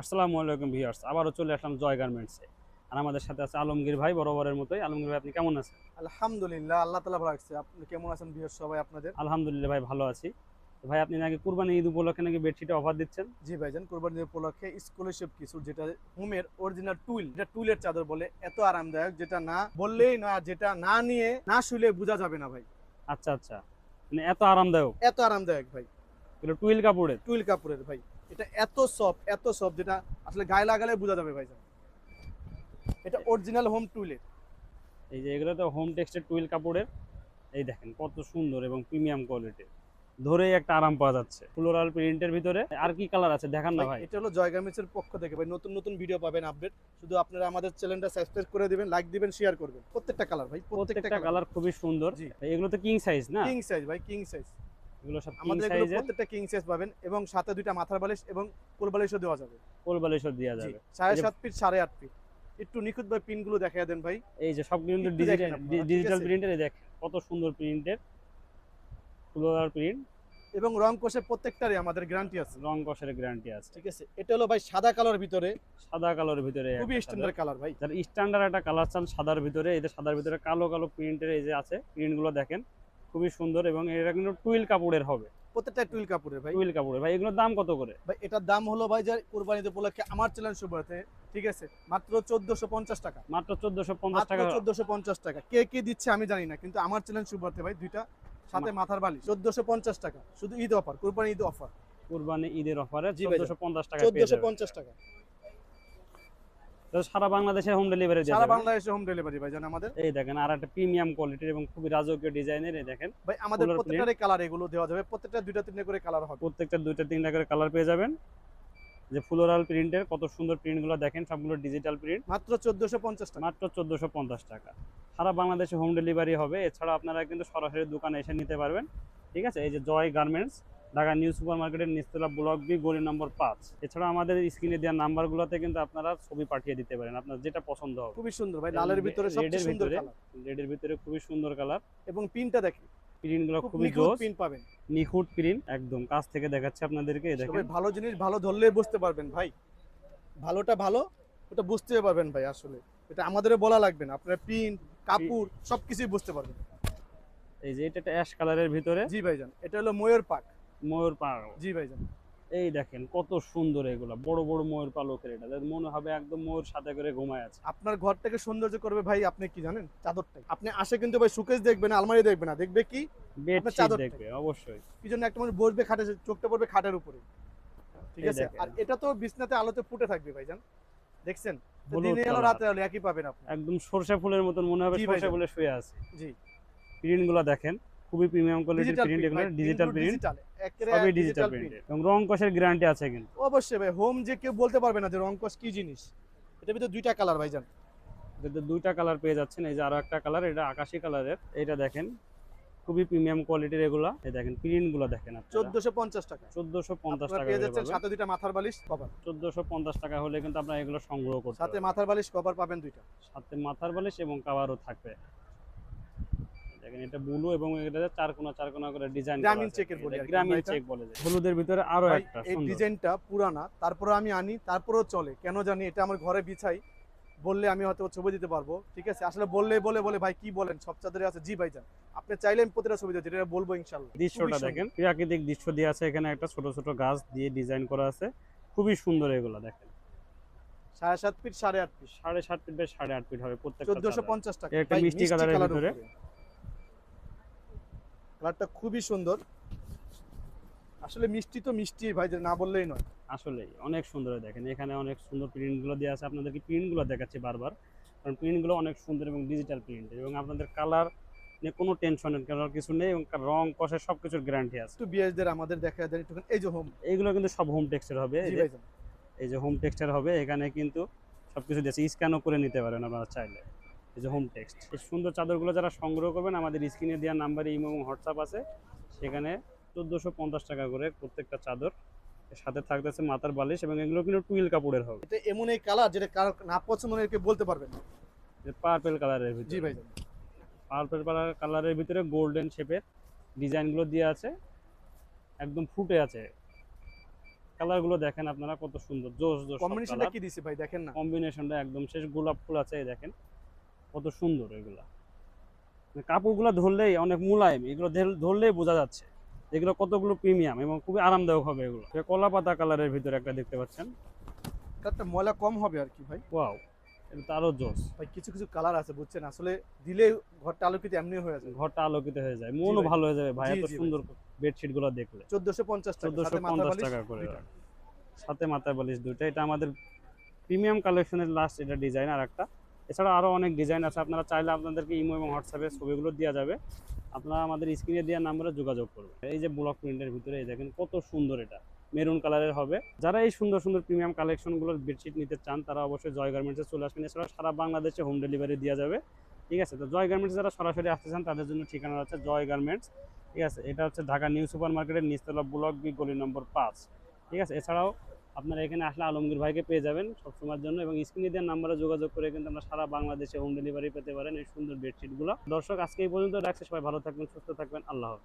আসসালামু আলাইকুম ভিউয়ার্স, আবারও চলে আসলাম জয় গার্মেন্টসে। আর আমাদের সাথে আছে আলমগীর ভাই, বরাবরের মতোই। আলমগীর ভাই, আপনি কেমন আছেন? আলহামদুলিল্লাহ, আল্লাহ তাআলা ভালো রাখছে। আপনি কেমন আছেন বিয়ার সবাই আপনাদের? আলহামদুলিল্লাহ ভাই, ভালো আছি। তো ভাই, আপনি নাকি কুরবানি ঈদ উপলক্ষে নাকি বেডশিটে অফার দিচ্ছেন? জি ভাইজান, কোরবানির উপলক্ষে এক্সক্লুসিভ কিছু, যেটা হোমের অরিজিনাল টুইল, যেটা টুইলের চাদর বলে, এত আরামদায়ক যেটা না বললেই না, যেটা না নিয়ে না শুলে বোঝা যাবে না ভাই। আচ্ছা আচ্ছা, মানে এত আরামদায়ক? এত আরামদায়ক ভাই। এগুলো টুইল কাপড়ের? টুইল কাপড়ের ভাই। এটা এত সফট যেটা আসলে গায়ে লাগালে বোঝা যাবে ভাইজান। এটা অরিজিনাল হোম টুইলের। এই যে এগুলো তো হোম টেক্সটের টুইল কাপড়ের। এই দেখেন কত সুন্দর এবং প্রিমিয়াম কোয়ালিটির। ধরেই একটা আরাম পাওয়া যাচ্ছে। ফ্লোরাল প্রিন্টের ভিতরে আর কি কালার আছে দেখান না ভাই ভাই। এটা হলো জয় গার্মেন্টসের পক্ষ থেকে ভাই, নতুন নতুন ভিডিও পাবেন আপডেট। শুধু আপনারা আমাদের চ্যানেলটা সাবস্ক্রাইব করে দিবেন, লাইক দিবেন, শেয়ার করবেন। প্রত্যেকটা কালার ভাই, প্রত্যেকটা প্রত্যেকটা কালার। কালার খুবই সুন্দর। জি, এগুলো তো কিং সাইজ না? কিং সাইজ ভাই, কিং সাইজ। এগুলো সব কিং আমাদের এগুলো সাইজের। প্রত্যেকটা কিং সাইজ পাবেন, এবং সাথে দুইটা মাথার বালিশ এবং কোল বালিশও দেওয়া যাবে। কোল বালিশও দেওয়া জি, যাবে। এই যে 7.5 ফিট 8.5 ফিট। একটু নিখুঁত ভাই পিনগুলো দেখায় দেন ভাই। এই যে সব কিন্তু একটু ডিজিটাল দেখেন আপনারা, ঠিক ডিজিটাল আছে? প্রিন্টের। এই দেখেন কত সুন্দর প্রিন্টের ফ্লোরাল প্রিন্ট। এবং রং কোষে প্রত্যেকটারই আমাদের গ্যারান্টি আছে। রং কষের গ্যারান্টি আছে। ঠিক আছে, এটা হলো ভাই সাদা কালার ভিতরে, সাদা কালোর ভিতরে খুবই একটা সাদা। স্ট্যান্ডার্ড কালার ভাই। যার স্ট্যান্ডার্ড একটা কালার চান সাদার ভিতরে, এই যে সাদার ভিতরে কালো কালো প্রিন্টের এই যে আছে প্রিন্টগুলো দেখেন খুবই সুন্দর। এবং এটা কিন্তু টুইল কাপড়ের হবে। প্রত্যেকটা টুইল কাপড়ের ভাই। টুইল কাপড়ের ভাই, এগুলোর দাম কত করে? ভাই এটার দাম হলো ভাই, যে কুরবানিতে উপলক্ষে আমার চ্যানেল শুভতে, ঠিক আছে, মাত্র 1450 টাকা। মাত্র 1450 মাত্র টাকা। 1450 টাকা। কে কে দিচ্ছে আমি জানি না, কিন্তু আমার চ্যানেল শুভতে ভাই দুইটা সাথে মাথার বালিশ 1450 টাকা, শুধু ঈদ অফার, কুরবানি ঈদ অফার। কুরবানি ঈদের অফারে জি ভাই, 1450 টাকা পেয়ে যাবেন। 1450 টাকা। তো সারা বাংলাদেশে হোম ডেলিভারি দিয়ে সারা দেবেন। বাংলাদেশে হোম ডেলিভারি ভাই জান আমাদের। এই দেখেন আর একটা প্রিমিয়াম কোয়ালিটির এবং খুবই রাজকীয় ডিজাইনের। এই দেখেন ভাই আমাদের ফুলের প্রিন্ট। প্রত্যেকটারই কালার এগুলো দেওয়া যাবে, প্রত্যেকটা দুইটা তিনটে করে কালার হবে। প্রত্যেকটা দুইটা তিনটা করে কালার পেয়ে যাবেন। যে ফ্লোরাল প্রিন্টের কত সুন্দর প্রিন্টগুলো দেখেন, সবগুলো ডিজিটাল প্রিন্ট। মাত্র 1450 টাকা। মাত্র 1450 টাকা। সারা বাংলাদেশে হোম ডেলিভারি হবে। এছাড়া আপনারা কিন্তু সরাসরি দোকানে এসে নিতে পারবেন। ঠিক আছে, এই যে জয় গার্মেন্টস, ঢাকা নিউ সুপার মার্কেটের নিচতলা, ব্লক বি, গলি নম্বর 5। এছাড়া আমাদের স্ক্রিনে দেওয়া নাম্বারগুলোতে কিন্তু আপনারা ছবি পাঠিয়ে দিতে পারেন, আপনার যেটা পছন্দ হবে। খুবই সুন্দর ভাই, লালের ভিতরে সবচেয়ে সুন্দর কালার। রেডের ভিতরে খুবই সুন্দর কালার। এবং পিনটা দেখেন, প্রিন্টগুলো খুব খুবই নিখুঁত জোস। পিন পাবেন। নিখুঁত প্রিন্ট, একদম কাছ থেকে দেখাচ্ছে আপনাদেরকে। এই দেখেন সবাই ভালো জিনিস ভালো ধরলেই বুঝতে পারবেন ভাই। ভালোটা ভালো, ওটা বুঝতে পারবেন ভাই। আসলে এটা আমাদেরও বলা লাগবে না, আপনার পিন কাপড় সবকিছুই বুঝতে পারবেন। এই যে এটা একটা অ্যাশ কালারের ভিতরে। জি ভাইজান, এটা হলো ময়ূর পাক। ময়ূর পাল। জি ভাইজান। এই দেখেন কত সুন্দর এগুলা, বড় বড় ময়ূর পালকের। এটা যাতে মনে হবে একদম ময়ূর সাথে করে ঘুমায় আছে। আপনার ঘরটাকে সৌন্দর্য করবে ভাই, আপনি কি জানেন? চাদরটাই। আপনি আসে কিন্তু ভাই সুকেশ দেখবে না, আলমারি দেখবে না, দেখবে কি? আপনার বেডশিট চাদরটাই। দেখবে অবশ্যই। কি জন্য একটা মানুষ বসবে খাটে, চোখটা পড়বে খাটের উপরে, ঠিক এই আছে? দেখেন আর এটা তো বিছনাতে আলোতে ফুটে থাকবে ভাইজান, দেখছেন? তো হলুদ দিনে এলো কালার, রাতে এলো একই পাবেন আপনি। একদম সরষে ফুলের মতন মনে হবে জি সরষে ভাইজান। ফুলে শুয়ে আছে। জি, প্রিন্ট গুলো দেখেন খুবই প্রিমিয়াম কোয়ালিটির ডিজিটাল প্রিন্ট। প্রিন্ট এগুলো ভাই, ডিজিটাল প্রিন্টগুলো প্রিন্ট, ডিজিটাল, একেবারে সবই ডিজিটাল ডিজিটাল প্রিন্ট। প্রিন্ট। এবং রং কষের গ্যারান্টি আছে কিন্তু। অবশ্যই ভাই, হোম যে কেউ বলতে পারবে না যে রংকশ কি জিনিস। এটার ভিতরে দুইটা কালার ভাইজান। এটাতে দুইটা কালার পেয়ে যাচ্ছেন। এই যে আরো একটা কালার, এটা আকাশী কালারের। এটা দেখেন খুবই প্রিমিয়াম কোয়ালিটির এগুলা। এই দেখেন প্রিন্ট গুলো দেখেন আপনারা। 1450 টাকা। 1450 আপনারা টাকা পেয়ে করে যাচ্ছেন পাবেন। সাথে দুইটা মাথার বালিশ কভার। 1450 টাকা হলে কিন্তু আপনারা এগুলো সংগ্রহ করতে সাথে পারবেন। মাথার বালিশ কভার পাবেন দুইটা। সাথে মাথার বালিশ এবং কাভারও থাকবে। দেখেন এটা ব্লু এবং এটা চার কোনা চার কোনা করে ডিজাইন করা গ্রামীণ আছে। চেকের বলি আর কি গ্রামীণ আমরা এটা। চেক বলে যায়। হলুদের ভিতরে আরো ভাই একটা এই সুন্দর। ডিজাইনটা পুরানা, তারপরে আমি আনি, তারপরেও চলে কেন জানি। এটা আমার ঘরে বিছাই, বললে আমি হয়তো ছবি দিতে পারবো, ঠিক আছে? আসলে বললেই বলে বলে ভাই কি বলেন, সব চাদরে আছে। জি ভাইজান, আপনি চাইলে আমি প্রতিটা ছবি দিতে, এটা বলবো ইনশাল্লাহ। দৃশ্যটা দেখেন, প্রাকৃতিক দৃশ্য দিয়ে আছে। এখানে একটা ছোট ছোট গাছ দিয়ে ডিজাইন করা আছে, খুবই সুন্দর এগুলো দেখেন। 7.5 feet 8.5 feet, 7.5 feet by 8.5 feet হবে প্রত্যেকটা চাদর। 1450 টাকা। একটা ভাই মিষ্টি কালারের ভিতরে। কালারটা খুবই সুন্দর। আসলে মিষ্টি তো মিষ্টি ভাই, যে না বললেই নয়। আসলেই অনেক সুন্দর। দেখেন এখানে অনেক সুন্দর প্রিন্ট গুলো দেওয়া আছে। আপনাদেরকে প্রিন্ট গুলো দেখাচ্ছি বারবার, কারণ প্রিন্ট গুলো অনেক সুন্দর এবং ডিজিটাল প্রিন্ট। এবং আপনাদের কালার নিয়ে কোনো টেনশনের কালার কিছু নেই, এবং রং কষে সবকিছুর গ্যারান্টি আছে। একটু বিএসদের আমাদের দেখা যায় একটু। এই যে হোম। এইগুলো কিন্তু সব হোম টেক্সচার হবে। জি ভাইজান। এই যে হোম টেক্সচার হবে, এখানে কিন্তু সবকিছু দিয়েছে, স্ক্যানও করে নিতে পারেন আপনারা চাইলে। এই যে হোম টেক্সট, এই সুন্দর চাদরগুলো যারা সংগ্রহ করবেন, আমাদের স্ক্রিনে দেওয়া নাম্বারে ইমো এবং হোয়াটসঅ্যাপ আছে, সেখানে 1450 টাকা করে প্রত্যেকটা চাদর। এর সাথে থাকতেছে মাথার বালিশ, এবং এগুলো কিন্তু টুইল কাপড়ের হবে। এটা এমন এই কালার যেটা কারো না পছন্দ হলে কেউ বলতে পারবেন না। পার্পেল কালারের জি ভিতরে। ভাইজান। পার্পেল কালারের ভিতরে গোল্ডেন শেপের ডিজাইনগুলো দিয়ে আছে, একদম ফুটে আছে। কালারগুলো দেখেন আপনারা কত সুন্দর, জোস জোস কম্বিনেশনটা কি দিছে ভাই দেখেন না। কম্বিনেশনটা একদম শেষ, গোলাপ ফুল আছে এই দেখেন কত সুন্দর এগুলা। মানে কাপড়গুলো ধরলেই অনেক মুলায়েম, এগুলো ধরলেই বোঝা যাচ্ছে এগুলো কতগুলো প্রিমিয়াম এবং খুবই আরামদায়ক হবে এগুলো। কলা পাতা কালারের ভিতরে একটা দেখতে পাচ্ছেন, একটা ময়লা কম হবে আর কি ভাই। ওয়াও, এটা তো আরো জোস। ভাই কিছু কিছু কালার আছে বুঝছেন, আসলে দিলে ঘরটা আলোকিত এমনি হয়ে যায়। ঘরটা আলোকিত হয়ে যায়, মনও ভাই। ভালো হয়ে যাবে ভাই জি, এত জি ভাই। সুন্দর বেডশিট গুলো দেখলে। 1450 টাকা, সাথে মাথা 1450 বালিশ টাকা করে, দুইটা। সাথে মাথায় বালিশ দুইটা। এটা আমাদের প্রিমিয়াম কালেকশনের লাস্ট এটা ডিজাইন আর একটা। এছাড়া আরো অনেক ডিজাইন আছে, আপনারা চাইলে আপনাদেরকে ইমো এবং হোয়াটসঅ্যাপে ছবিগুলো দেওয়া যাবে, আপনারা আমাদের স্ক্রিনে দেওয়া নাম্বারে যোগাযোগ করবেন। এই যে ব্লক প্রিন্টের ভিতরে এই দেখেন কত সুন্দর, এটা মেরুন কালারের হবে। যারা এই সুন্দর সুন্দর প্রিমিয়াম কালেকশনগুলোর বেডশিট নিতে চান তারা অবশ্যই জয় গার্মেন্টসে চলে আসবেন। এছাড়া সারা বাংলাদেশে হোম ডেলিভারি দেওয়া যাবে, ঠিক আছে। তো জয় গার্মেন্টস যারা সরাসরি আসতে চান তাদের জন্য ঠিকানা হচ্ছে জয় গার্মেন্টস, ঠিক আছে। এটা হচ্ছে ঢাকা নিউ সুপার মার্কেটের নিচতলা, ব্লক বি, গলি নম্বর 5, ঠিক আছে। এছাড়াও আপনারা এখানে আসলে আলমগীর ভাইকে পেয়ে যাবেন সবসময়ের জন্য, এবং স্ক্রিনে দেওয়ার নাম্বারে যোগাযোগ করে কিন্তু আমরা সারা বাংলাদেশে হোম ডেলিভারি পেতে পারেন এই সুন্দর বেডশিটগুলো। দর্শক আজকে এই পর্যন্ত রাখছি, সবাই ভালো থাকবেন, সুস্থ থাকবেন, আল্লাহ হাফেজ।